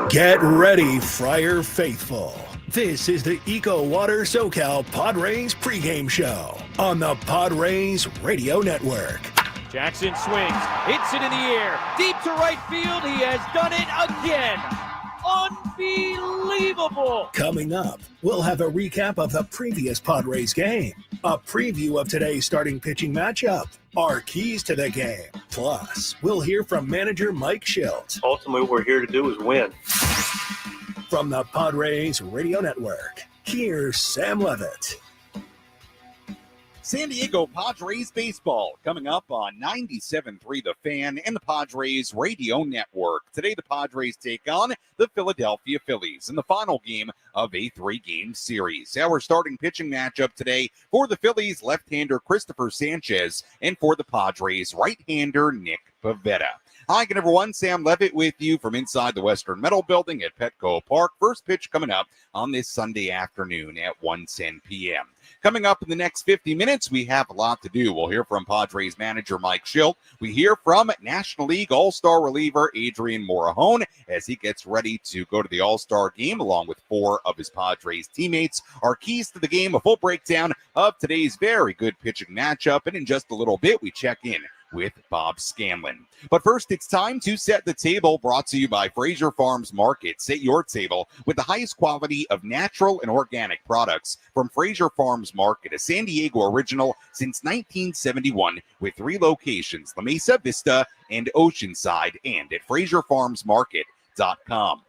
Get ready, Friar Faithful. This is the EcoWater SoCal Padres pregame show on the Padres Radio Network. Jackson swings, hits it in the air, deep to right field. He has done it again. Unbelievable. Coming up, we'll have a recap of the previous Padres game, a preview of today's starting pitching matchup, our keys to the game. Plus, we'll hear from manager Mike Shildt. Ultimately, what we're here to do is win. From the Padres Radio Network, here's Sam Levitt. San Diego Padres baseball coming up on 97.3 The Fan and the Padres Radio Network. Today, the Padres take on the Philadelphia Phillies in the final game of a 3-game series. Our starting pitching matchup today for the Phillies, left-hander Christopher Sanchez, and for the Padres, right-hander Nick Pivetta. Hi again, everyone. Sam Levitt with you from inside the Western Metal Building at Petco Park. First pitch coming up on this Sunday afternoon at 1:10 p.m. Coming up in the next 50 minutes, we have a lot to do. We'll hear from Padres manager Mike Shildt. We hear from National League All-Star reliever Adrian Morejon as he gets ready to go to the All-Star game along with 4 of his Padres teammates. Our keys to the game, a full breakdown of today's very good pitching matchup. And in just a little bit, we check in with Bob Scanlon. But first, it's time to set the table, brought to you by Fraser Farms Market. Set your table with the highest quality of natural and organic products from Fraser Farms Market, a San Diego original since 1971 with 3 locations, La Mesa, Vista, and Oceanside, and at FraserFarmsMarket.com.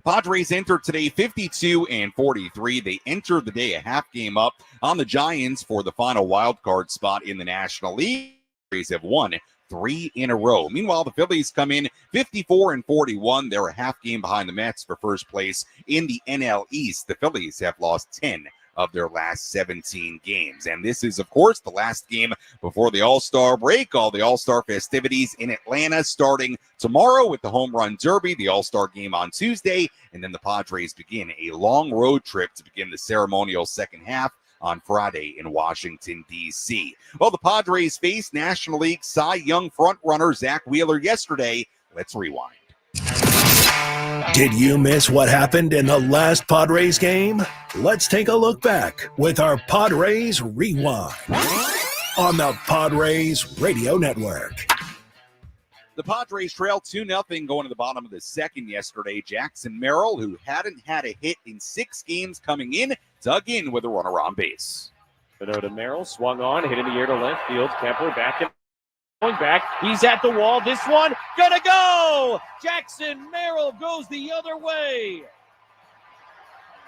Padres entered today 52-43. They entered the day a half game up on the Giants for the final wild card spot in the National League. Have won 3 in a row. Meanwhile, the Phillies come in 54-41. They're a half game behind the Mets for first place in the NL East. The Phillies have lost 10 of their last 17 games. And this is, of course, the last game before the All-Star break. All the All-Star festivities in Atlanta starting tomorrow with the Home Run Derby, the All-Star game on Tuesday, and then the Padres begin a long road trip to begin the ceremonial second half on Friday in Washington, D.C. Well, the Padres faced National League Cy Young frontrunner Zach Wheeler yesterday. Let's rewind. Did you miss what happened in the last Padres game? Let's take a look back with our Padres Rewind on the Padres Radio Network. The Padres trailed 2-0 going to the bottom of the second yesterday. Jackson Merrill, who hadn't had a hit in 6 games coming in, dug in with a runner on base. To Merrill, swung on, hit in the air to left field. Kepler back and going back. He's at the wall. This one, gonna go! Jackson Merrill goes the other way.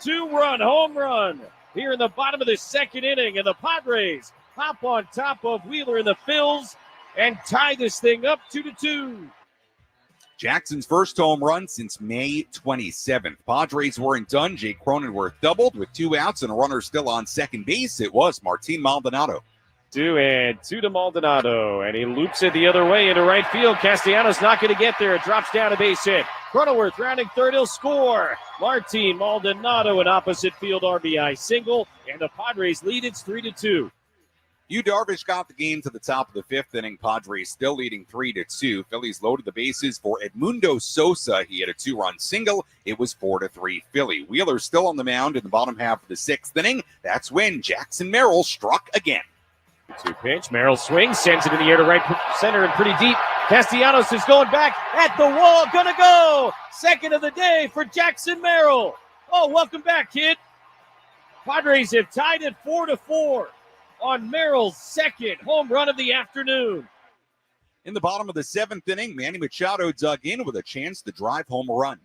2-run home run here in the bottom of the second inning, and the Padres hop on top of Wheeler and the Phils and tie this thing up 2-2. Jackson's first home run since May 27th. Padres weren't done. Jake Cronenworth doubled with 2 outs and a runner still on second base. It was Martin Maldonado. 2 to Maldonado, and he loops it the other way into right field. Castellanos not going to get there. It drops down a base hit. Cronenworth rounding third. He'll score. Martin Maldonado, an opposite field RBI single, and the Padres lead. It's 3-2. Yu Darvish got the game to the top of the 5th inning. Padres still leading 3-2. Phillies loaded the bases for Edmundo Sosa. He had a 2-run single. It was 4-3 Philly. Wheeler still on the mound in the bottom half of the 6th inning. That's when Jackson Merrill struck again. 2 pitch. Merrill swings, sends it in the air to right center and pretty deep. Castellanos is going back at the wall. Gonna go. Second of the day for Jackson Merrill. Oh, welcome back, kid. Padres have tied it 4-4. On Merrill's second home run of the afternoon. In the bottom of the 7th inning, Manny Machado dug in with a chance to drive home a run.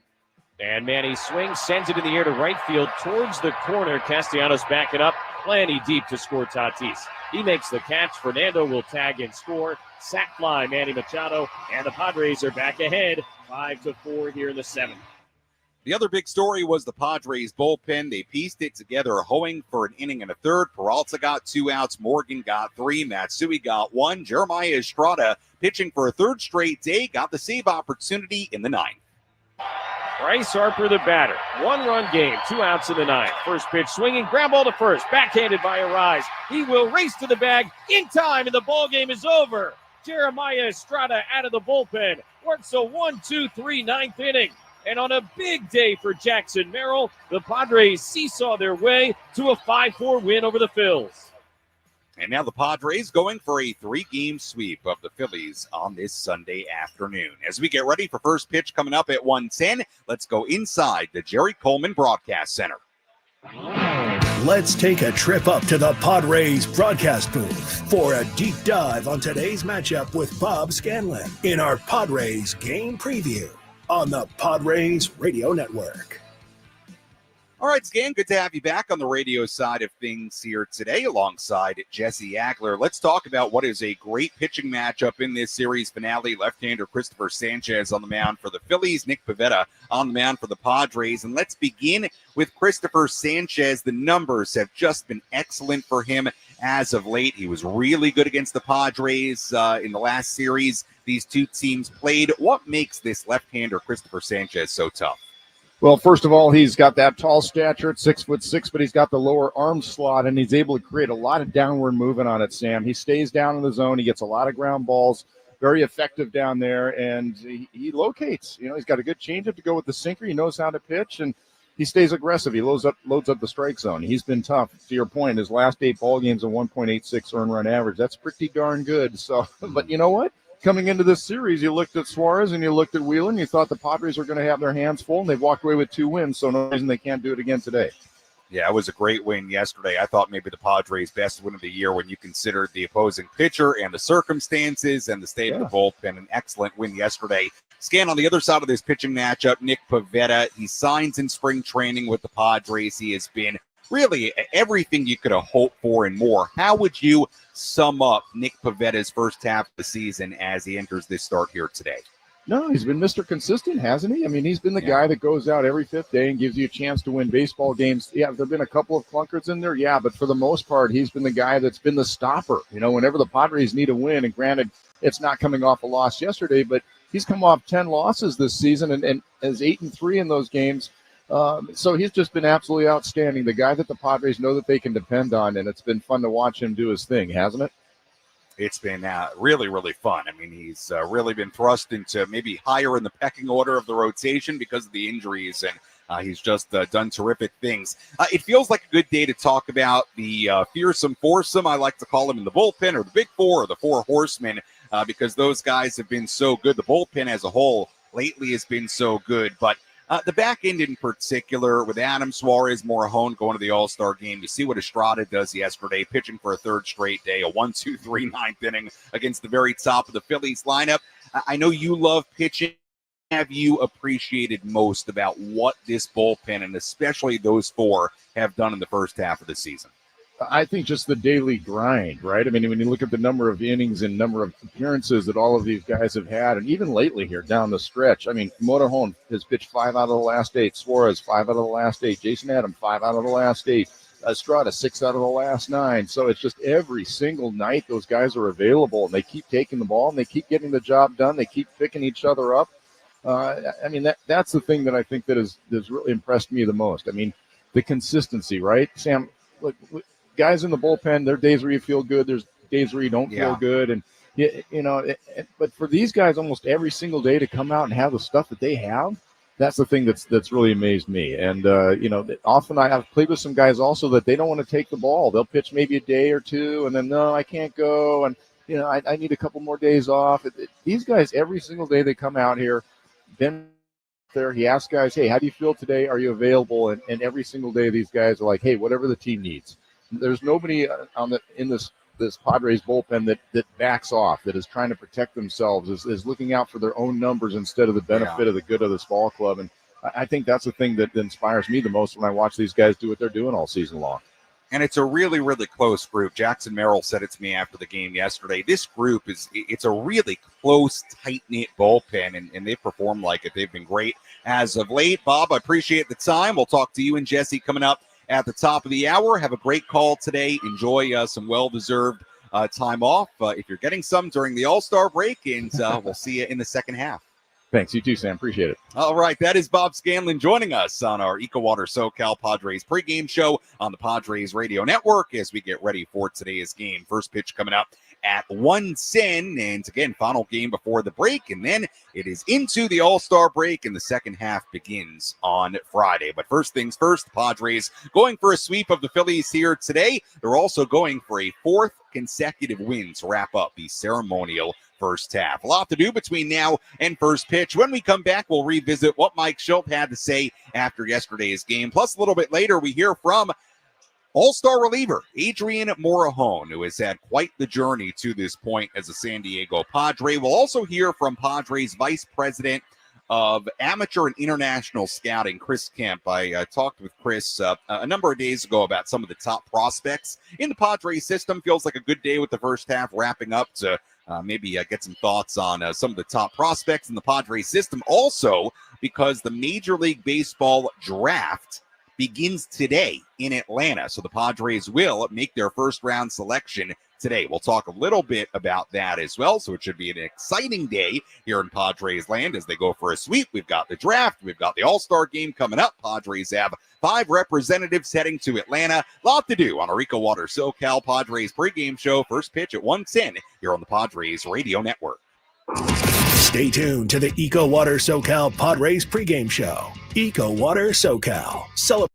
And Manny swings, sends it in the air to right field towards the corner. Castellanos backing up, plenty deep to score Tatis. He makes the catch. Fernando will tag and score. Sac fly, Manny Machado, and the Padres are back ahead 5-4 here in the 7th. The other big story was the Padres bullpen. They pieced it together, hoeing for an inning and a third. Peralta got 2 outs. Morgan got 3. Matsui got 1. Jeremiah Estrada, pitching for a 3rd straight day, got the save opportunity in the 9th. Bryce Harper, the batter. 1-run game, 2 outs in the 9th. First pitch swinging, ground ball to first. Backhanded by Arise. He will race to the bag in time, and the ball game is over. Jeremiah Estrada out of the bullpen. Works a 1-2-3 9th inning. And on a big day for Jackson Merrill, the Padres seesaw their way to a 5-4 win over the Phils. And now the Padres going for a 3-game sweep of the Phillies on this Sunday afternoon. As we get ready for first pitch coming up at 1:10, let's go inside the Jerry Coleman Broadcast Center. Let's take a trip up to the Padres broadcast booth for a deep dive on today's matchup with Bob Scanlon in our Padres game preview on the Padres Radio Network. All right, Scan, good to have you back on the radio side of things here today alongside Jesse Agler. Let's talk about what is a great pitching matchup in this series finale. Left-hander Christopher Sanchez on the mound for the Phillies, Nick Pivetta on the mound for the Padres. And let's begin with Christopher Sanchez. The numbers have just been excellent for him as of late. He was really good against the Padres in the last series these two teams played. What makes this left-hander Christopher Sanchez so tough? Well, first of all, he's got that tall stature at 6'6", but he's got the lower arm slot, and he's able to create a lot of downward movement on it, Sam. He stays down in the zone. He gets a lot of ground balls, very effective down there, and he locates. You know, he's got a good changeup to go with the sinker. He knows how to pitch, and he stays aggressive. He loads up the strike zone. He's been tough. To your point, his last 8 ball games, a 1.86 earned run average. That's pretty darn good. So, but you know what? Coming into this series, you looked at Suarez and you looked at Wheeler, and you thought the Padres were going to have their hands full, and they've walked away with 2 wins, so no reason they can't do it again today. Yeah, it was a great win yesterday. I thought maybe the Padres' best win of the year when you considered the opposing pitcher and the circumstances and the state of the bullpen. An excellent win yesterday. Scan on the other side of this pitching matchup, Nick Pivetta. He signs in spring training with the Padres. He has been really everything you could have hoped for and more. How would you sum up Nick Pivetta's first half of the season as he enters this start here today? No, he's been Mr. Consistent, hasn't he? I mean, he's been the guy that goes out every 5th day and gives you a chance to win baseball games. Yeah, there have been a couple of clunkers in there, but for the most part, he's been the guy that's been the stopper. You know, whenever the Padres need a win, and granted, it's not coming off a loss yesterday, but he's come off 10 losses this season and has 8-3 in those games. So he's just been absolutely outstanding, the guy that the Padres know that they can depend on, and it's been fun to watch him do his thing, hasn't it? It's been really, really fun. I mean, he's really been thrust into maybe higher in the pecking order of the rotation because of the injuries, and he's just done terrific things. It feels like a good day to talk about the fearsome foursome, I like to call him, in the bullpen, or the big four, or the 4 horsemen, because those guys have been so good. The bullpen as a whole lately has been so good, but the back end in particular, with Adam, Suarez, Morejon going to the All-Star game. You see what Estrada does yesterday, pitching for a 3rd straight day, a 1-2-3 9th inning against the very top of the Phillies lineup. I know you love pitching. Have you appreciated most about what this bullpen, and especially those 4, have done in the first half of the season? I think just the daily grind, right? I mean, when you look at the number of innings and number of appearances that all of these guys have had, and even lately here down the stretch, I mean, Morejon has pitched 5 out of the last 8, Suarez 5 out of the last 8, Jason Adam 5 out of the last 8, Estrada 6 out of the last 9. So it's just every single night those guys are available, and they keep taking the ball, and they keep getting the job done. They keep picking each other up. I mean, that's the thing that I think that has really impressed me the most. I mean, the consistency, right, Sam? Look, guys in the bullpen, there are days where you feel good, there's days where you don't feel good, and but for these guys, almost every single day to come out and have the stuff that they have, that's the thing that's really amazed me. And often I've played with some guys also that they don't want to take the ball. They'll pitch maybe a day or 2, and then no, I can't go, and I need a couple more days off. These guys, every single day they come out here, then there he asks guys, hey, how do you feel today? Are you available? And every single day these guys are like, hey, whatever the team needs. There's nobody in this Padres bullpen that backs off, that is trying to protect themselves, is looking out for their own numbers instead of the benefit of the good of this ball club. And I think that's the thing that inspires me the most when I watch these guys do what they're doing all season long. And it's a really, really close group. Jackson Merrill said it to me after the game yesterday. This group it's a really close, tight-knit bullpen, and they've performed like it. They've been great as of late. Bob, I appreciate the time. We'll talk to you and Jesse coming up at the top of the hour. Have a great call today. Enjoy some well-deserved time off if you're getting some during the All-Star break, and we'll see you in the second half. Thanks. You too, Sam. Appreciate it. All right. That is Bob Scanlon joining us on our EcoWater SoCal Padres pregame show on the Padres Radio Network as we get ready for today's game. First pitch coming up at 1:10. And again, final game before the break. And then it is into the All-Star break, and the second half begins on Friday. But first things first, the Padres going for a sweep of the Phillies here today. They're also going for a fourth consecutive win to wrap up the ceremonial first half. A lot to do between now and first pitch. When we come back, we'll revisit what Mike Shildt had to say after yesterday's game. Plus, a little bit later, we hear from All-Star reliever Adrian Morejon, who has had quite the journey to this point as a San Diego Padre. We'll also hear from Padres Vice President of Amateur and International Scouting, Chris Kemp. I talked with Chris a number of days ago about some of the top prospects in the Padres system. Feels like a good day with the first half wrapping up to maybe get some thoughts on some of the top prospects in the Padres system. Also, because the Major League Baseball draft begins today in Atlanta. So the Padres will make their first round selection today. We'll talk a little bit about that as well. So it should be an exciting day here in Padres land as they go for a sweep. We've got the draft. We've got the All-Star game coming up. Padres have 5 representatives heading to Atlanta. Lot to do on our EcoWater SoCal Padres pregame show. First pitch at 1:10 here on the Padres Radio Network. Stay tuned to the EcoWater SoCal Padres pregame show. EcoWater SoCal. Celebrate.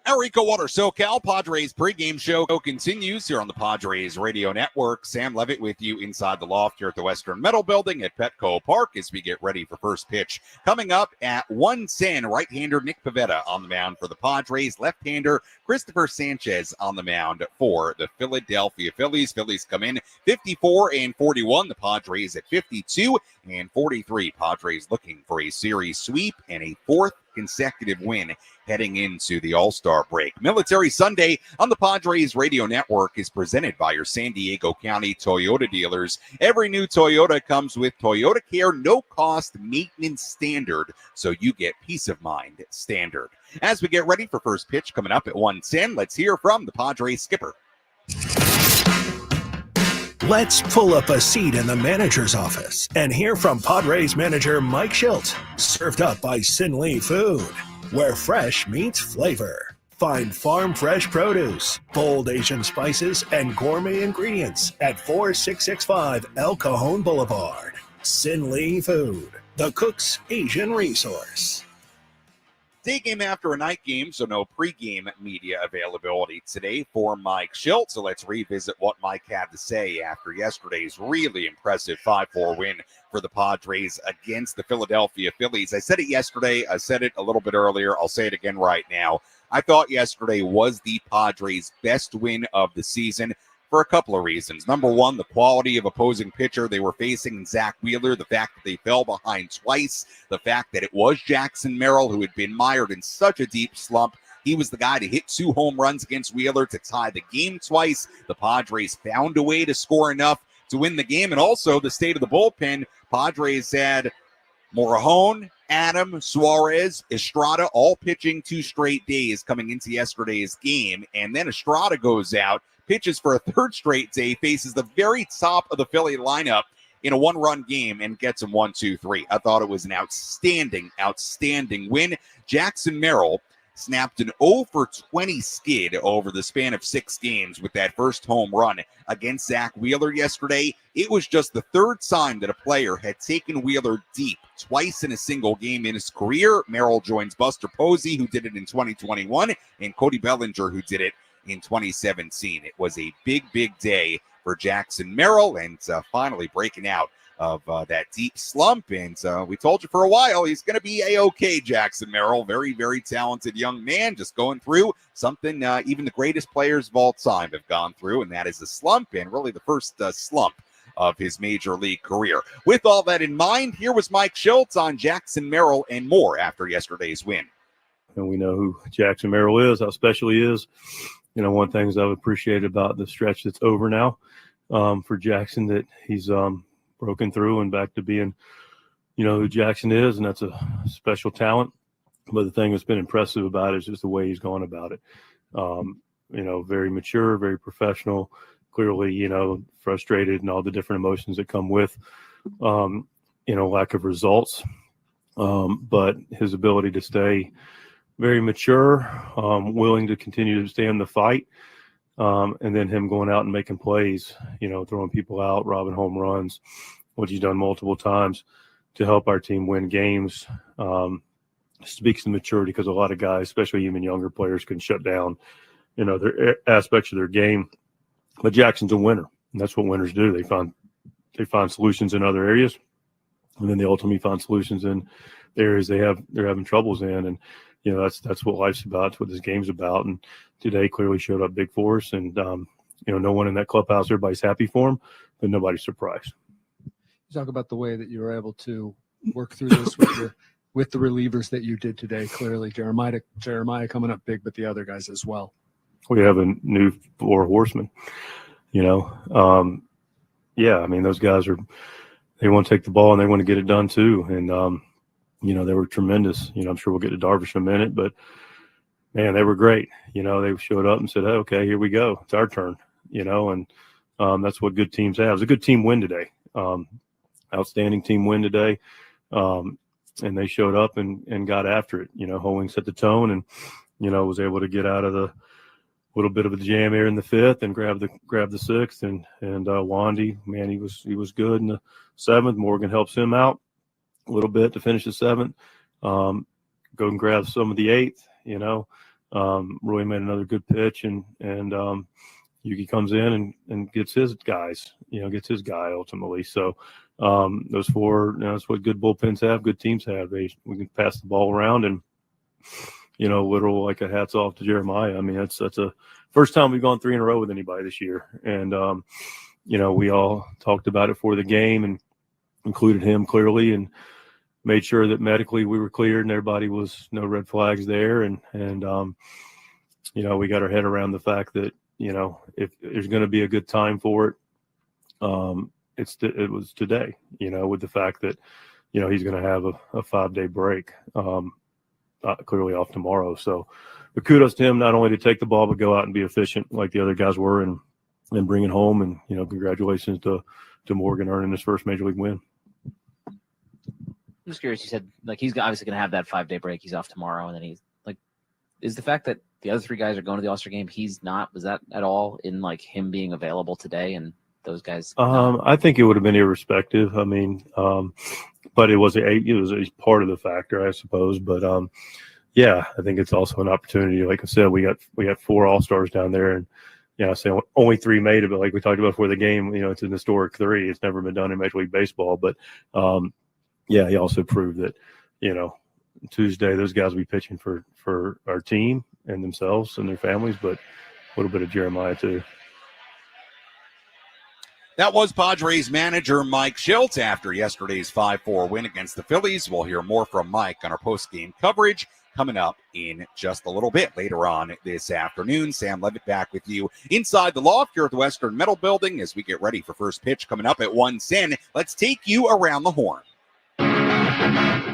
Our EcoWater SoCal Padres pregame show continues here on the Padres Radio Network. Sam Levitt with you inside the loft here at the Western Metal Building at Petco Park as we get ready for first pitch. Coming up at 1:10, right-hander Nick Pivetta on the mound for the Padres. Left-hander Christopher Sanchez on the mound for the Philadelphia Phillies. Phillies come in 54-41. The Padres at 52-43. Padres looking for a series sweep and a fourth consecutive win heading into the All-Star break. Military Sunday on the Padres Radio Network is presented by your San Diego County Toyota dealers. Every new Toyota comes with Toyota Care no-cost maintenance standard, so you get peace of mind standard. As we get ready for first pitch coming up at 1:10, let's hear from the Padres skipper. Let's pull up a seat in the manager's office and hear from Padres manager Mike Shildt. Served up by Sin Lee Food, where fresh meets flavor. Find farm fresh produce, bold Asian spices, and gourmet ingredients at 4665 El Cajon Boulevard. Sin Lee Food, the cook's Asian resource. Day game after a night game, so no pregame media availability today for Mike Shildt. So let's revisit what Mike had to say after yesterday's really impressive 5-4 win for the Padres against the Philadelphia Phillies. I said it yesterday. I said it a little bit earlier. I'll say it again right now. I thought yesterday was the Padres' best win of the season for a couple of reasons. Number one, the quality of opposing pitcher they were facing in Zach Wheeler, the fact that they fell behind twice, the fact that it was Jackson Merrill who had been mired in such a deep slump. He was the guy to hit 2 home runs against Wheeler to tie the game twice. The Padres found a way to score enough to win the game. And also the state of the bullpen, Padres had Morejon, Adam, Suarez, Estrada, all pitching 2 straight days coming into yesterday's game. And then Estrada goes out, pitches for a 3rd straight day, faces the very top of the Philly lineup in a 1-run game and gets him 1-2-3. I thought it was an outstanding win. Jackson Merrill snapped an 0-for-20 skid over the span of 6 games with that first home run against Zach Wheeler yesterday. It was just the 3rd time that a player had taken Wheeler deep twice in a single game in his career. Merrill joins Buster Posey, who did it in 2021, and Cody Bellinger, who did it in 2017. It was a big day for Jackson Merrill, and finally breaking out of that deep slump. And we told you for a while he's going to be a-okay, Jackson Merrill. Very talented young man, just going through something even the greatest players of all time have gone through, and that is a slump, and really the first slump of his major league career. With all that in mind, here was Mike Shildt on Jackson Merrill and more after yesterday's win. And we know who Jackson Merrill is, how special he is. You know, one of the things I've appreciated about the stretch that's over now for Jackson, that he's broken through and back to being, you know, who Jackson is, and that's a special talent. But the thing that's been impressive about it is just the way he's gone about it. You know, very mature, very professional, clearly, you know, frustrated and all the different emotions that come with, you know, lack of results. But his ability to stay very mature, willing to continue to stay in the fight, and then him going out and making plays, you know, throwing people out, robbing home runs, which he's done multiple times to help our team win games, speaks to maturity, because a lot of guys, especially even younger players, can shut down, you know, their aspects of their game. But Jackson's a winner, and that's what winners do. They find solutions in other areas, and then they ultimately find solutions in the areas they're having troubles in. And you know, that's what life's about. It's what this game's about. And today clearly showed up big for us. And, you know, no one in that clubhouse, everybody's happy for him, but nobody's surprised. You talk about the way that you were able to work through this with the relievers that you did today. Clearly, Jeremiah coming up big, but the other guys as well. We have a new 4 horsemen, you know. Yeah, I mean, those guys they want to take the ball and they want to get it done too. And, you know, they were tremendous. You know, I'm sure we'll get to Darvish in a minute, but man, they were great. You know, they showed up and said, "Oh, okay, here we go. It's our turn." You know, and that's what good teams have. It was a good team win today. Outstanding team win today. And they showed up and got after it. You know, Hoeing set the tone and, you know, was able to get out of the little bit of a jam here in the 5th and grab the 6th. And Wandy, man, he was good in the 7th. Morgan helps him out a little bit to finish the 7th. Go and grab some of the 8th, you know. Roy made another good pitch, and Yuki comes in and gets his guys, you know, gets his guy ultimately. So those 4, you know, that's what good bullpens have, good teams have. We can pass the ball around, and you know, literal like a hats off to Jeremiah. I mean, that's a first time we've gone 3 in a row with anybody this year, and you know, we all talked about it for the game and included him clearly, and made sure that medically we were cleared and everybody was no red flags there. And we got our head around the fact that, if there's going to be a good time for it, it was today, with the fact that, he's going to have a 5-day break, clearly off tomorrow. So, but kudos to him, not only to take the ball, but go out and be efficient like the other guys were and bring it home. And, congratulations to Morgan earning his first major league win. I'm just curious. You said he's obviously going to have that 5-day break. He's off tomorrow, and then he's is the fact that the other 3 guys are going to the All-Star game, he's not? Was that at all in him being available today and those guys? I think it would have been irrespective. I mean, but it was a part of the factor, I suppose. But yeah, I think it's also an opportunity. Like I said, we got 4 All-Stars down there, and I say only 3 made it. But like we talked about before the game, it's an historic 3. It's never been done in Major League Baseball. But yeah, he also proved that, Tuesday those guys will be pitching for our team and themselves and their families, but a little bit of Jeremiah too. That was Padres manager Mike Shildt after yesterday's 5-4 win against the Phillies. We'll hear more from Mike on our post-game coverage coming up in just a little bit later on this afternoon. Sam Levitt back with you inside the loft here at the Western Metal Building as we get ready for first pitch coming up at 1:10. Let's take you around the horn.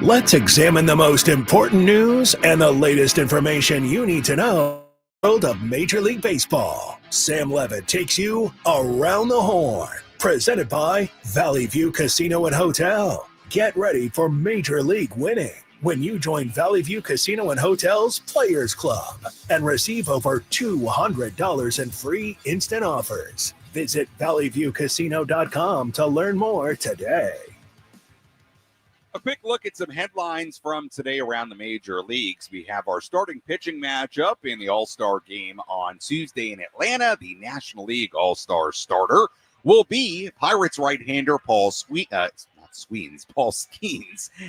Let's examine the most important news and the latest information you need to know in the world of Major League Baseball. Sam Levitt takes you around the horn. Presented by Valley View Casino and Hotel. Get ready for Major League winning when you join Valley View Casino and Hotel's Players Club and receive over $200 in free instant offers. Visit valleyviewcasino.com to learn more today. A quick look at some headlines from today around the major leagues. We have our starting pitching matchup in the All-Star game on Tuesday in Atlanta. The National League All-Star starter will be Pirates right-hander Paul Skeens.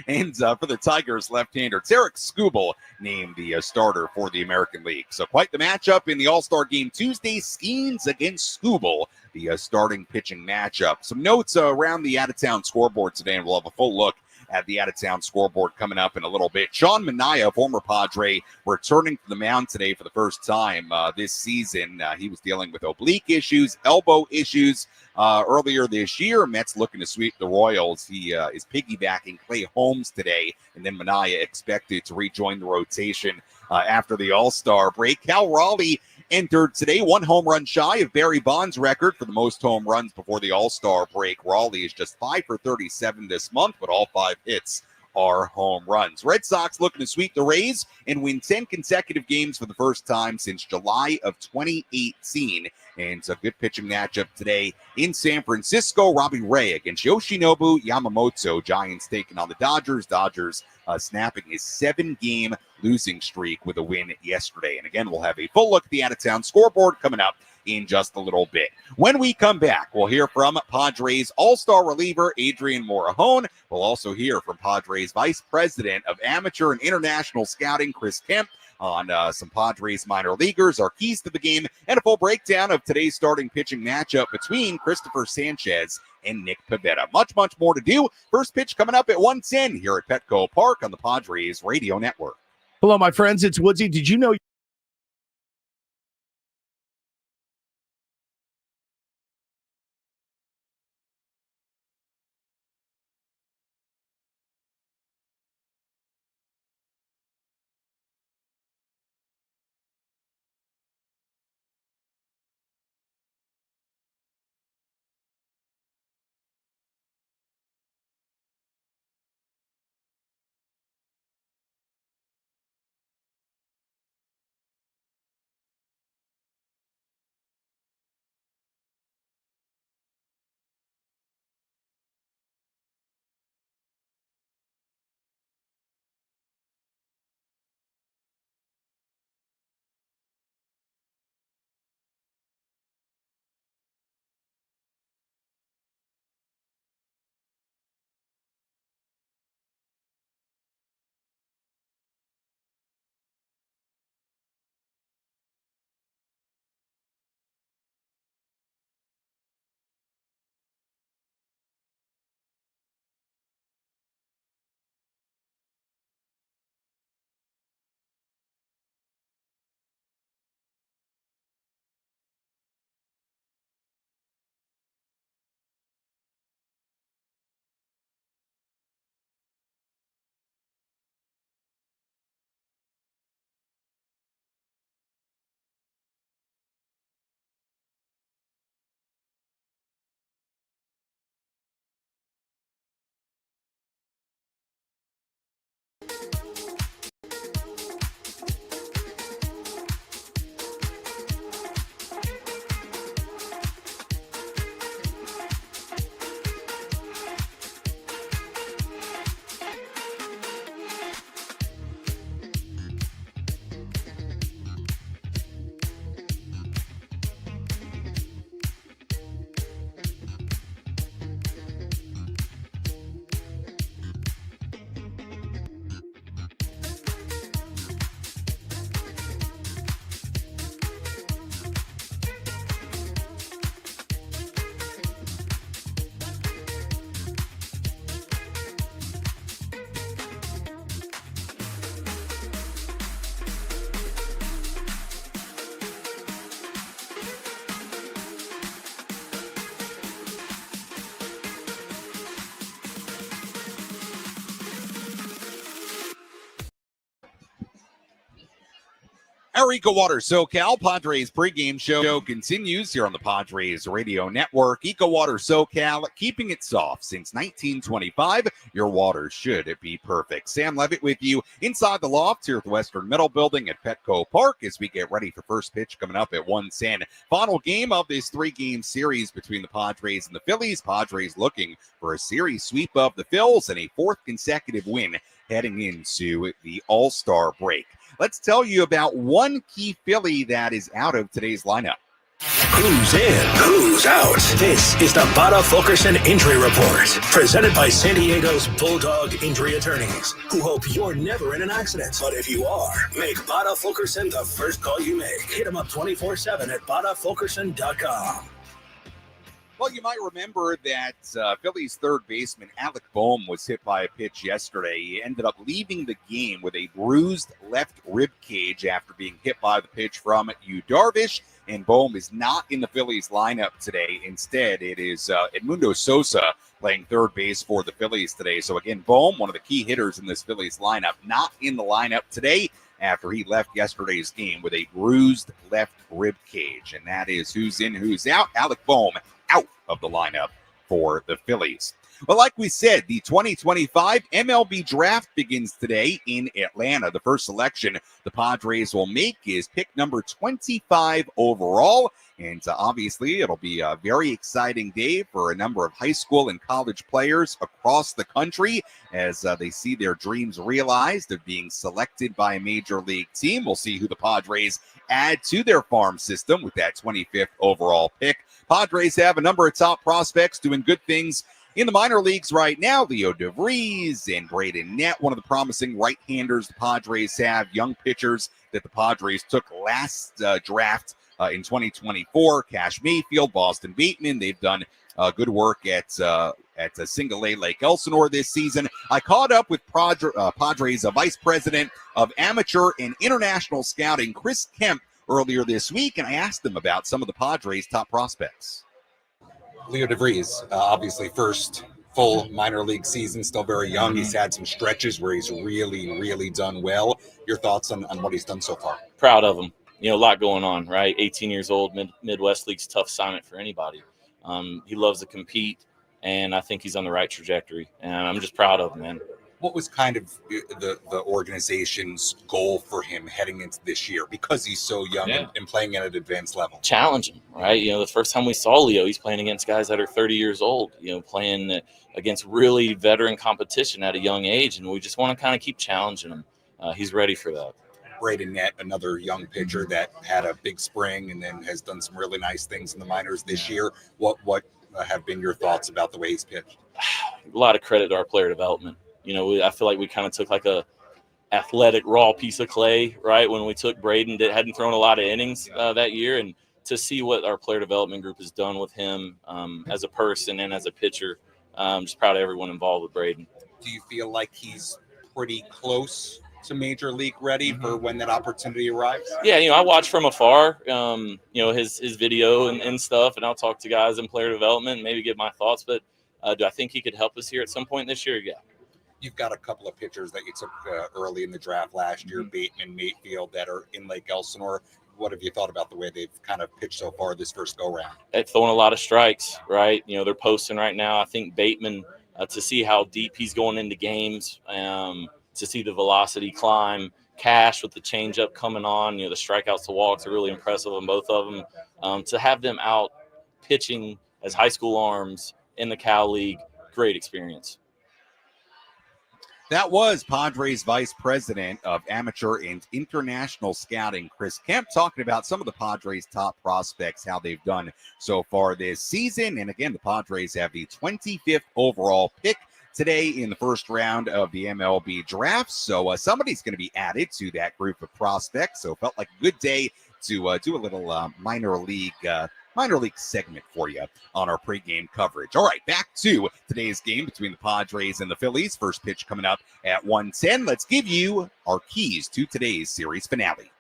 And for the Tigers left-hander, Tarek Skubal named the starter for the American League. So quite the matchup in the All-Star game Tuesday. Skeens against Skubal, the starting pitching matchup. Some notes around the out-of-town scoreboard today, and we'll have a full look at the out-of-town scoreboard coming up in a little bit. Sean Manaea, former Padre, returning to the mound today for the first time this season. He was dealing with oblique issues, elbow issues earlier this year. Mets looking to sweep the Royals. He is piggybacking Clay Holmes today, and then Manaea expected to rejoin the rotation after the All-Star break. Cal Raleigh entered today 1 home run shy of Barry Bonds' record for the most home runs before the All-Star break. Raleigh is just 5 for 37 this month, but all 5 hits are home runs. Red Sox looking to sweep the Rays and win 10 consecutive games for the first time since July of 2018. And it's a good pitching matchup today in San Francisco. Robbie Ray against Yoshinobu Yamamoto. Giants taking on the Dodgers. Dodgers snapping his 7-game losing streak with a win yesterday. And again, we'll have a full look at the out-of-town scoreboard coming up in just a little bit. When we come back, we'll hear from Padres All-Star reliever Adrian Morejon. We'll also hear from Padres Vice President of Amateur and International Scouting Chris Kemp on some Padres minor leaguers, our keys to the game, and a full breakdown of today's starting pitching matchup between Christopher Sanchez and Nick Pivetta. Much, much more to do. First pitch coming up at 1:10 here at Petco Park on the Padres Radio Network. Hello, my friends. It's Woodsy. Did you know Our EcoWater SoCal Padres pregame show continues here on the Padres Radio Network. EcoWater SoCal, keeping it soft since 1925. Your water should be perfect. Sam Levitt with you inside the loft here at the Western Metal Building at Petco Park as we get ready for first pitch coming up at 1:10. Final game of this three-game series between the Padres and the Phillies. Padres looking for a series sweep of the Phils and a fourth consecutive win heading into the All-Star break. Let's tell you about one key Philly that is out of today's lineup. Who's in? Who's out? This is the Bada Fulkerson Injury Report, presented by San Diego's Bulldog Injury Attorneys, who hope you're never in an accident. But if you are, make Bada Fulkerson the first call you make. Hit them up 24/7 at badafulkerson.com. Well, you might remember that Phillies third baseman Alec Bohm was hit by a pitch yesterday. He ended up leaving the game with a bruised left rib cage after being hit by the pitch from Yu Darvish. And Bohm is not in the Phillies lineup today. Instead, it is Edmundo Sosa playing third base for the Phillies today. So again, Bohm, one of the key hitters in this Phillies lineup, not in the lineup today after he left yesterday's game with a bruised left rib cage. And that is who's in, who's out. Alec Bohm out of the lineup for the Phillies. Well, like we said, the 2025 MLB draft begins today in Atlanta. The first selection the Padres will make is pick number 25 overall. And obviously, it'll be a very exciting day for a number of high school and college players across the country as they see their dreams realized of being selected by a major league team. We'll see who the Padres add to their farm system with that 25th overall pick. Padres have a number of top prospects doing good things in the minor leagues right now. Leo DeVries and Braden Nett, one of the promising right-handers the Padres have, young pitchers that the Padres took last draft in 2024. Cash Mayfield, Boston Bateman, they've done good work at Single A Lake Elsinore this season. I caught up with Padres Vice President of Amateur and International Scouting, Chris Kemp, earlier this week, and I asked him about some of the Padres' top prospects. Leo DeVries, obviously first full minor league season, still very young. He's had some stretches where he's really done well. Your thoughts on what he's done so far? Proud of him. You know, a lot going on, right? 18 years old, Midwest League's tough assignment for anybody. He loves to compete, and I think he's on the right trajectory, and I'm just proud of him, man. What was kind of the organization's goal for him heading into this year because he's so young and playing at an advanced level? Challenge him, right? You know, the first time we saw Leo, he's playing against guys that are 30 years old, you know, playing against really veteran competition at a young age, and we just want to kind of keep challenging him. He's ready for that. Braden Nett, another young pitcher that had a big spring and then has done some really nice things in the minors this year. What have been your thoughts about the way he's pitched? A lot of credit to our player development. You know, I feel like we kind of took like a athletic raw piece of clay, right? When we took Braden that hadn't thrown a lot of innings that year, and to see what our player development group has done with him as a person and as a pitcher, I'm just proud of everyone involved with Braden. Do you feel like he's pretty close to major league ready for when that opportunity arrives? Yeah, you know, I watch from afar, you know, his video and stuff, and I'll talk to guys in player development and maybe get my thoughts. But do I think he could help us here at some point this year? Yeah. You've got a couple of pitchers that you took early in the draft last year, Bateman, Mayfield, that are in Lake Elsinore. What have you thought about the way they've kind of pitched so far this first go-round? They've thrown a lot of strikes, right? You know, they're posting right now. I think Bateman, to see how deep he's going into games, to see the velocity climb. Cash with the changeup coming on, the strikeouts to walks are really impressive on both of them. To have them out pitching as high school arms in the Cal League, great experience. That was Padres Vice President of Amateur and International Scouting, Chris Kemp, talking about some of the Padres' top prospects, how they've done so far this season. And again, the Padres have the 25th overall pick today in the first round of the MLB draft. So somebody's going to be added to that group of prospects. So it felt like a good day to do a little minor league segment for you on our pregame coverage. All right, back to today's game between the Padres and the Phillies. First pitch coming up at 1:10. Let's give you our keys to today's series finale.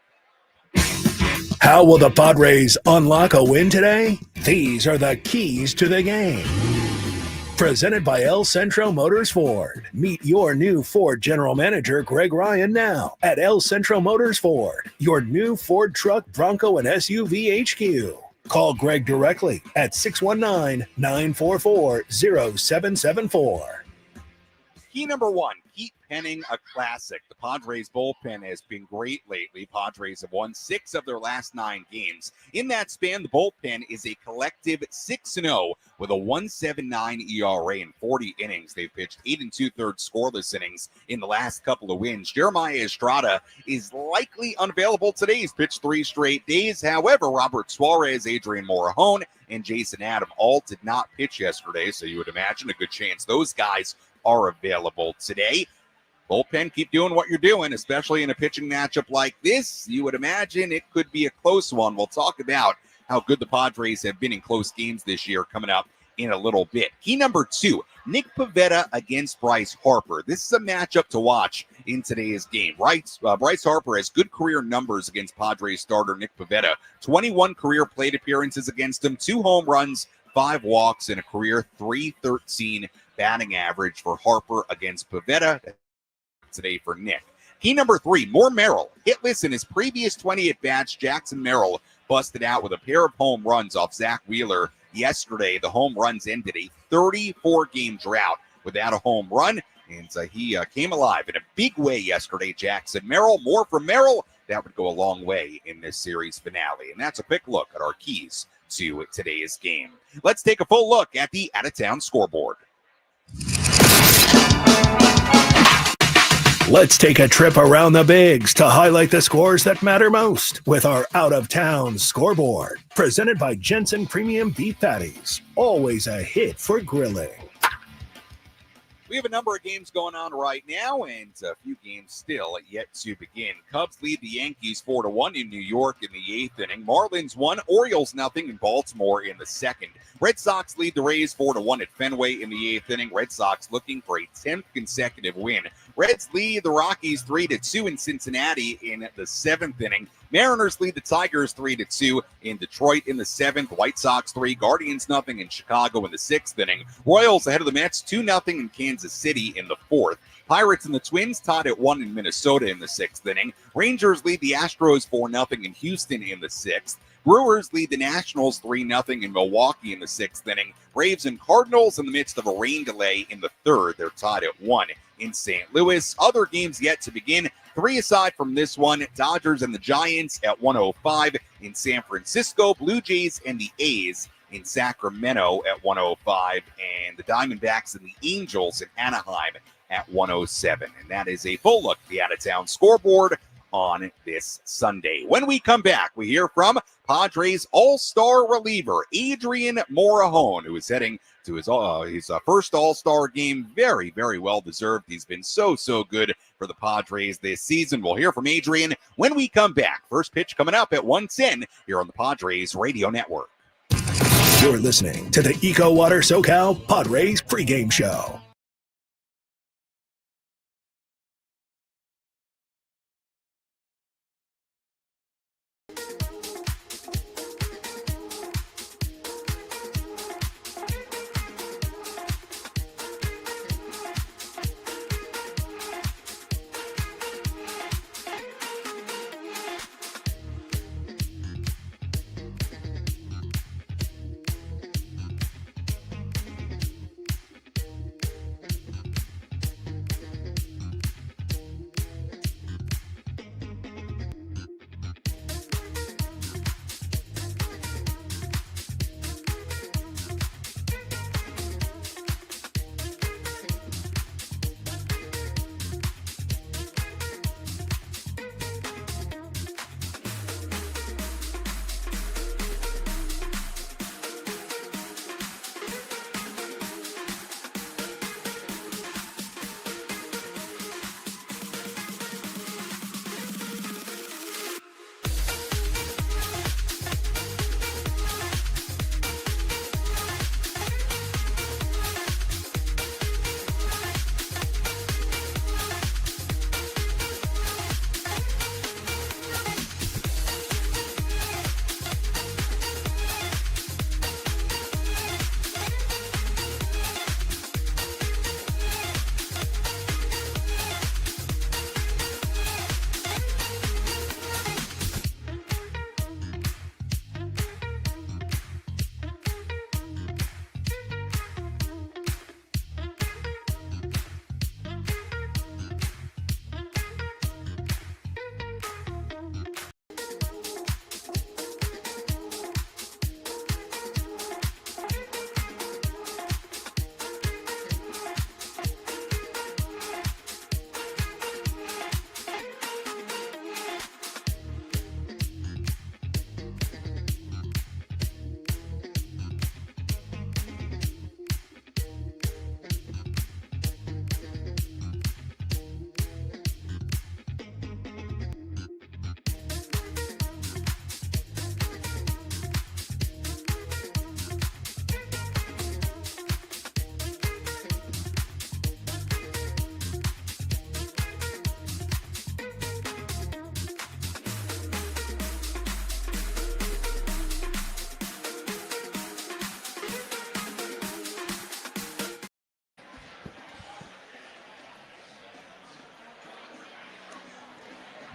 How will the Padres unlock a win today? These are the keys to the game. Presented by El Centro Motors Ford. Meet your new Ford General Manager, Greg Ryan, now at El Centro Motors Ford, your new Ford truck, Bronco, and SUV HQ. Call Greg directly at 619-944-0774. Key number one, keep penning a classic. The Padres bullpen has been great lately. Padres have won 6 of their last 9 games. In that span, the bullpen is a collective 6-0 with a 1.79 ERA in 40 innings. They've pitched 8 2/3 scoreless innings in the last couple of wins. Jeremiah Estrada is likely unavailable today. He's pitched 3 straight days. However, Robert Suarez, Adrian Morejon, and Jason Adam all did not pitch yesterday, so you would imagine a good chance those guys are available today. Bullpen, keep doing what you're doing, especially in a pitching matchup like this. You would imagine it could be a close one. We'll talk about how good the Padres have been in close games this year coming up in a little bit. Key number 2, Nick Pivetta against Bryce Harper. This is a matchup to watch in today's game. Bryce Harper has good career numbers against Padres starter Nick Pivetta. 21 career plate appearances against him, 2 home runs, 5 walks, and a career .313 batting average for Harper against Pivetta today for Nick. Key number 3, Moore Merrill. Hitless in his previous 20 at-bats, Jackson Merrill busted out with a pair of home runs off Zach Wheeler yesterday. The home runs ended a 34-game drought without a home run, and he came alive in a big way yesterday, Jackson Merrill. More from Merrill. That would go a long way in this series finale, and that's a quick look at our keys to today's game. Let's take a full look at the out-of-town scoreboard. Let's take a trip around the bigs to highlight the scores that matter most with our out-of-town scoreboard. Presented by Jensen Premium Beef Patties. Always a hit for grilling. We have a number of games going on right now, and a few games still yet to begin. Cubs lead the Yankees 4-1 in New York in the 8th inning. Marlins 1, Orioles 0 in Baltimore in the 2nd. Red Sox lead the Rays 4-1 at Fenway in the 8th inning. Red Sox looking for a 10th consecutive win. Reds lead the Rockies 3-2 in Cincinnati in the 7th inning. Mariners lead the Tigers 3-2 in Detroit in the 7th. White Sox 3, Guardians 0 in Chicago in the 6th inning. Royals ahead of the Mets 2-0 in Kansas City in the 4th. Pirates and the Twins tied at 1 in Minnesota in the 6th inning. Rangers lead the Astros 4-0 in Houston in the 6th. Brewers lead the Nationals 3-0 in Milwaukee in the 6th inning. Braves and Cardinals in the midst of a rain delay in the 3rd. They're tied at 1 in St. Louis. Other games yet to begin. 3 aside from this one, Dodgers and the Giants at 1:05 in San Francisco. Blue Jays and the A's in Sacramento at 1:05. And the Diamondbacks and the Angels in Anaheim at 1:07. And that is a full look at the out-of-town scoreboard on this Sunday. When we come back, we hear from Padres All-Star reliever Adrian Morejon, who is heading to his first All-Star game. Very, very well-deserved. He's been so good for the Padres this season. We'll hear from Adrian when we come back. First pitch coming up at 1:10 here on the Padres Radio Network. You're listening to the EcoWater SoCal Padres pregame show.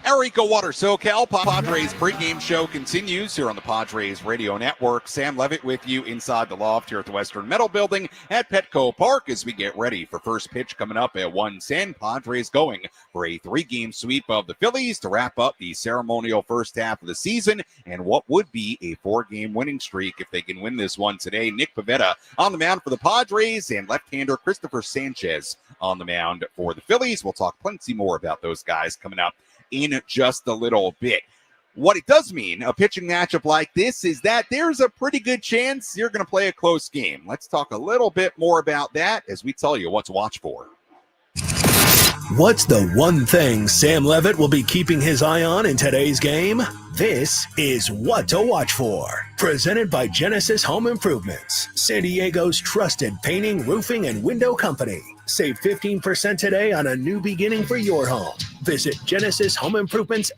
Our EcoWater SoCal Padres pregame show continues here on the Padres Radio Network. Sam Levitt with you inside the loft here at the Western Metal Building at Petco Park as we get ready for first pitch coming up at 1:10. Padres going for a 3-game sweep of the Phillies to wrap up the ceremonial first half of the season and what would be a 4-game winning streak if they can win this one today. Nick Pivetta on the mound for the Padres and left-hander Christopher Sanchez on the mound for the Phillies. We'll talk plenty more about those guys coming up in just a little bit. What it does mean, a pitching matchup like this, is that there's a pretty good chance you're going to play a close game. Let's talk a little bit more about that as we tell you what to watch for. What's the one thing Sam Levitt will be keeping his eye on in today's game? This is What to Watch For, presented by Genesis Home Improvements, San Diego's trusted painting, roofing, and window company. Save 15% today on a new beginning for your home. Visit Genesis Home Improvements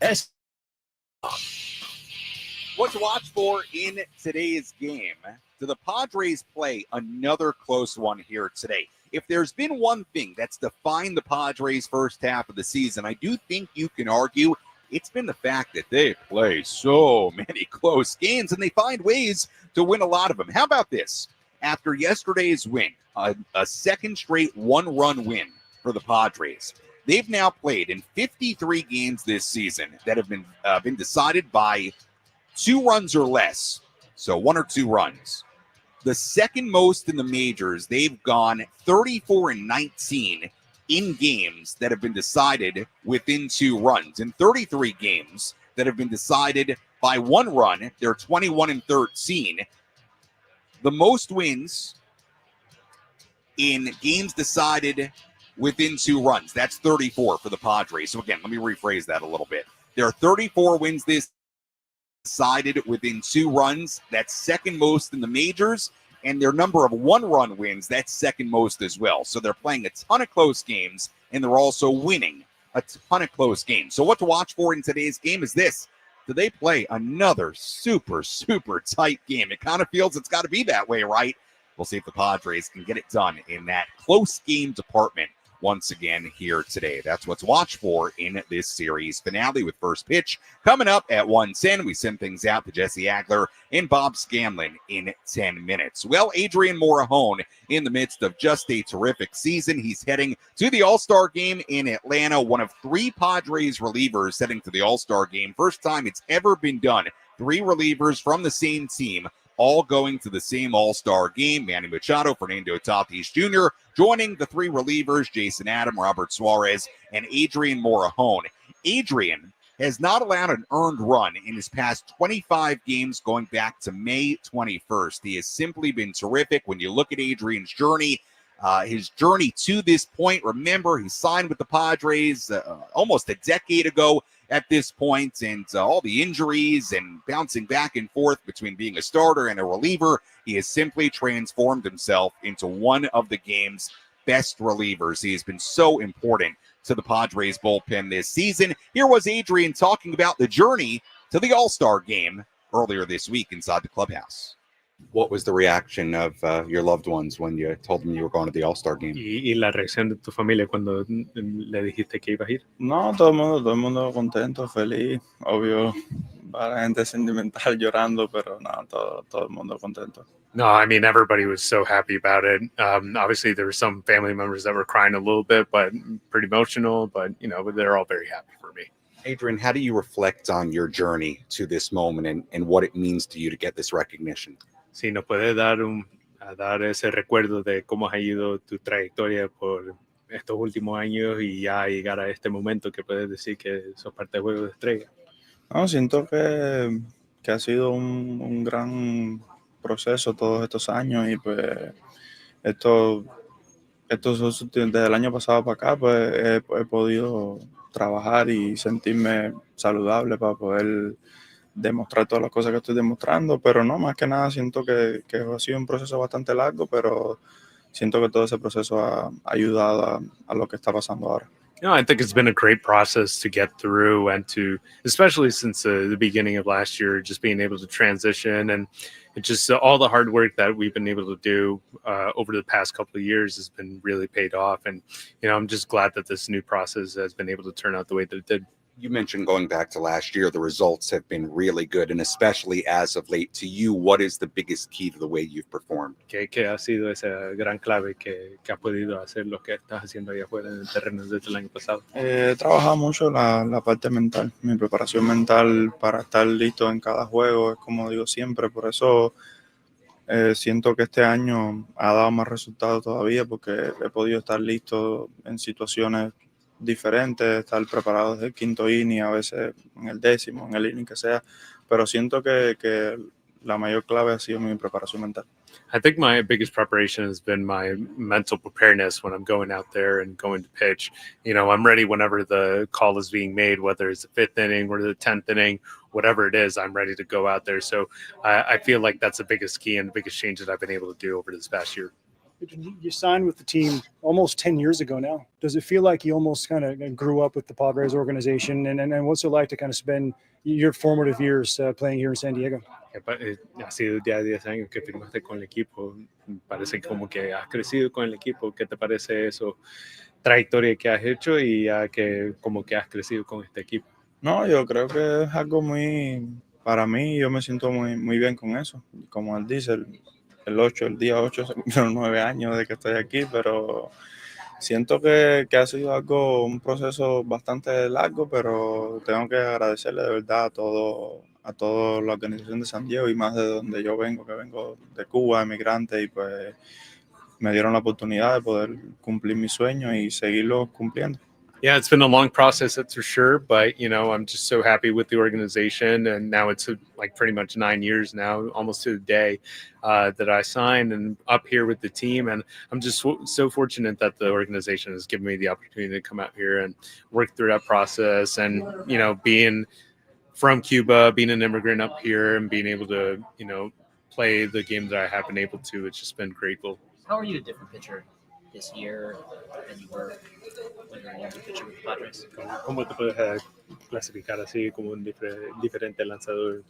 What to watch for in today's game? Do the Padres play another close one here today? If there's been one thing that's defined the Padres' first half of the season, I do think you can argue it's been the fact that they play so many close games and they find ways to win a lot of them. How about this? After yesterday's win, a second straight one-run win for the Padres, they've now played in 53 games this season that have been decided by 2 runs or less, so 1 or 2 runs. The second most in the majors, they've gone 34-19 in games that have been decided within 2 runs. In 33 games that have been decided by 1 run, they're 21-13. The most wins in games decided within 2 runs. That's 34 for the Padres. So again, let me rephrase that a little bit. There are 34 wins this decided within 2 runs. That's second most in the majors. And their number of 1-run wins, that's second most as well. So they're playing a ton of close games, and they're also winning a ton of close games. So what to watch for in today's game is this. Do they play another super, super tight game? It kind of feels it's got to be that way, right? We'll see if the Padres can get it done in that close game department once again here today. That's what to watch for in this series finale with first pitch coming up at 1:10. We send things out to Jesse Agler and Bob Scanlon in 10 minutes. Well, Adrian Morejon in the midst of just a terrific season. He's heading to the All-Star game in Atlanta, one of 3 Padres relievers heading to the All-Star game. First time it's ever been done. 3 relievers from the same team all going to the same All-Star game. Manny Machado, Fernando Tatis Jr. joining the 3 relievers, Jason Adam, Robert Suarez, and Adrian Morejon. Adrian has not allowed an earned run in his past 25 games going back to May 21st. He has simply been terrific. When you look at Adrian's journey, his journey to this point, remember, he signed with the Padres almost a decade ago at this point, and all the injuries and bouncing back and forth between being a starter and a reliever, he has simply transformed himself into one of the game's best relievers. He has been so important to the Padres bullpen this season. Here was Adrian talking about the journey to the All-Star game earlier this week inside the clubhouse. What was the reaction of your loved ones when you told them you were going to the All-Star game? ¿Y la reacción de tu familia cuando le dijiste que ibas a ir? No, todo el mundo contento, feliz, obvio, para gente sentimental llorando, pero no, todo el mundo contento. No, I mean, everybody was so happy about it. Obviously, there were some family members that were crying a little bit, but pretty emotional. But, they're all very happy for me. Adrian, how do you reflect on your journey to this moment and what it means to you to get this recognition? Sí, nos puede dar ese recuerdo de cómo ha ido tu trayectoria por estos últimos años y ya llegar a este momento que puedes decir que sos parte del Juego de Estrellas. No, siento que ha sido un gran proceso todos estos años y pues desde el año pasado para acá pues he podido trabajar y sentirme saludable para poder demostrar todas las cosas que estoy demostrando, pero no, más que nada siento que ha sido un proceso bastante largo, pero siento que todo ese proceso ha ayudado a lo que está pasando ahora. I think it's been a great process to get through and to, especially since the beginning of last year, just being able to transition and it just all the hard work that we've been able to do over the past couple of years has been really paid off. And, I'm just glad that this new process has been able to turn out the way that it did. You mentioned going back to last year, the results have been really good, and especially as of late. To you, what is the biggest key to the way you've performed? Que ha sido esa gran clave que has podido hacer lo que estás haciendo ahí afuera en el terreno desde el año pasado? He trabajado mucho la parte mental, mi preparación mental para estar listo en cada juego, es como digo siempre, por eso siento que este año ha dado más resultados todavía porque he podido estar listo en situaciones diferentes, estar preparado desde el quinto inning, a veces en el décimo, en el inning que sea, pero siento que la mayor clave ha sido mi preparación mental. I think my biggest preparation has been my mental preparedness when I'm going out there and going to pitch. You know, I'm ready whenever the call is being made, whether it's the 5th inning or the 10th inning, whatever it is, I'm ready to go out there. So I feel like that's the biggest key and the biggest change that I've been able to do over this past year. You signed with the team almost 10 years ago now. Does it feel like you almost kind of grew up with the Padres organization? And what's it like to kind of spend your formative years playing here in San Diego? Ha sido ya 10 años que firmaste con el equipo. Parece como que has crecido con el equipo. ¿Qué te parece eso? Trayectoria que has hecho y ya que como que has crecido con este equipo. No, yo creo que es algo muy, para mí, yo me siento muy bien con eso. Como él dice, el día 8 se cumplieron 9 años de que estoy aquí, pero siento que ha sido un proceso bastante largo, pero tengo que agradecerle de verdad a toda la organización de San Diego y más de donde yo vengo, que vengo de Cuba, emigrante, y pues me dieron la oportunidad de poder cumplir mis sueños y seguirlos cumpliendo. Yeah, it's been a long process, that's for sure. But, you know, I'm just so happy with the organization. And now it's like pretty much 9 years now, almost to the day that I signed and up here with the team. And I'm just so fortunate that the organization has given me the opportunity to come out here and work through that process. And, you know, being from Cuba, being an immigrant up here and being able to, you know, play the game that I have been able to, it's just been grateful. How are you a different pitcher this year than you were when you were a younger pitcher with the Padres? ¿Cómo te puedes clasificar así como un diferente lanzador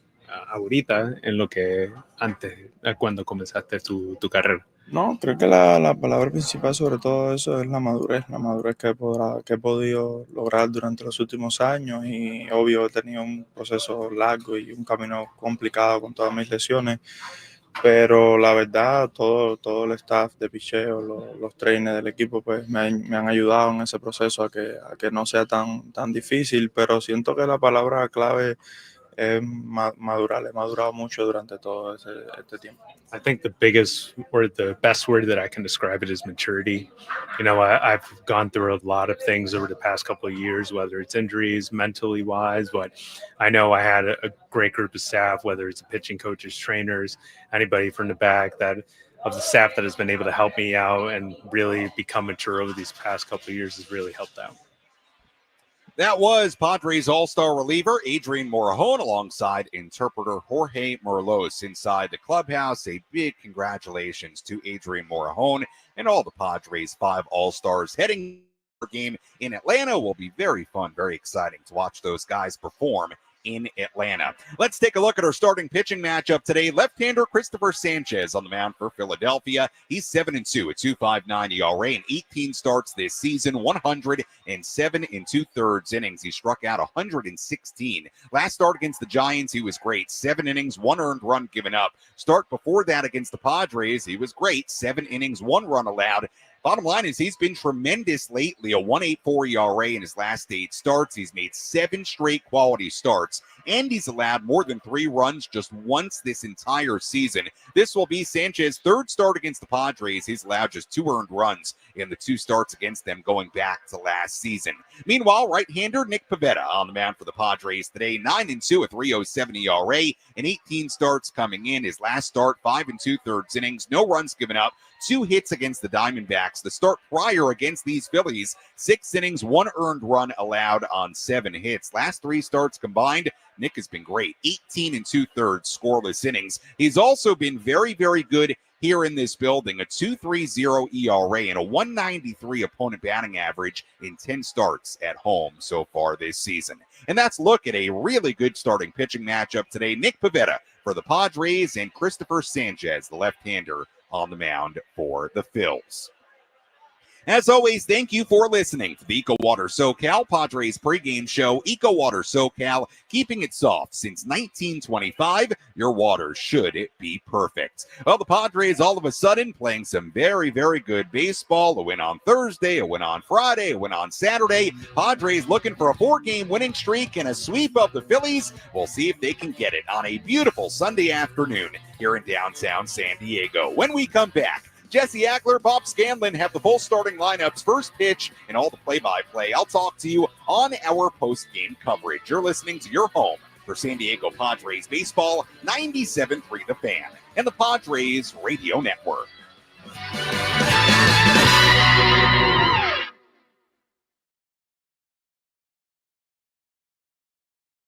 ahorita en lo que antes, cuando comenzaste tu carrera? No, creo que la palabra principal sobre todo eso es la madurez que he podido lograr durante los últimos años, y obvio he tenido un proceso largo y un camino complicado con todas mis lesiones. Pero la verdad, todo el staff de picheo, los trainers del equipo, pues me han ayudado en ese proceso a que no sea tan difícil, pero siento que la palabra clave es madurar. He madurado mucho durante todo este tiempo. I think the biggest or the best word that I can describe it is maturity. You know, I've gone through a lot of things over the past couple of years, whether it's injuries, mentally wise, but I know I had a great group of staff, whether it's the pitching coaches, trainers, anybody from the back of the staff that has been able to help me out and really become mature over these past couple of years has really helped out. That was Padres All-Star reliever Adrian Morejon alongside interpreter Jorge Merlos inside the clubhouse. A big congratulations to Adrian Morejon and all the Padres 5 All-Stars heading to the game in Atlanta. Will be very fun, very exciting to watch those guys perform in Atlanta. Let's take a look at our starting pitching matchup today. Left-hander Christopher Sanchez on the mound for Philadelphia. He's 7-2, a 2.59 ERA in 18 starts this season, 107 2/3 innings. He struck out 116. Last start against the Giants, he was great. 7 innings, 1 earned run given up. Start before that against the Padres, he was great. 7 innings, 1 run allowed. Bottom line is he's been tremendous lately, a 1.84 ERA in his last 8 starts. He's made 7 straight quality starts, and he's allowed more than 3 runs just once this entire season. This will be Sanchez's 3rd start against the Padres. He's allowed just 2 earned runs in the 2 starts against them going back to last season. Meanwhile, right-hander Nick Pivetta on the mound for the Padres today, 9-2, a 3.07 ERA in 18 starts coming in. His last start, 5 2/3 innings, no runs given up, 2 hits against the Diamondbacks. The start prior against these Phillies, 6 innings, 1 earned run allowed on 7 hits. Last 3 starts combined, Nick has been great. 18 2/3 scoreless innings. He's also been very, very good here in this building. A 2.30 ERA and a 193 opponent batting average in 10 starts at home so far this season. And that's a look at a really good starting pitching matchup today. Nick Pivetta for the Padres and Christopher Sanchez, the left-hander, on the mound for the Phils. As always, thank you for listening to the EcoWater SoCal Padres pregame show. EcoWater SoCal, keeping it soft since 1925. Your water should it be perfect. Well, the Padres all of a sudden playing some very, very good baseball. A win on Thursday, a win on Friday, a win on Saturday. Padres looking for a 4-game winning streak and a sweep of the Phillies. We'll see if they can get it on a beautiful Sunday afternoon here in downtown San Diego. When we come back, Jesse Ackler, Bob Scanlon have the full starting lineups, first pitch, and all the play-by-play. I'll talk to you on our post-game coverage. You're listening to your home for San Diego Padres baseball, 97.3 The Fan, and the Padres Radio Network.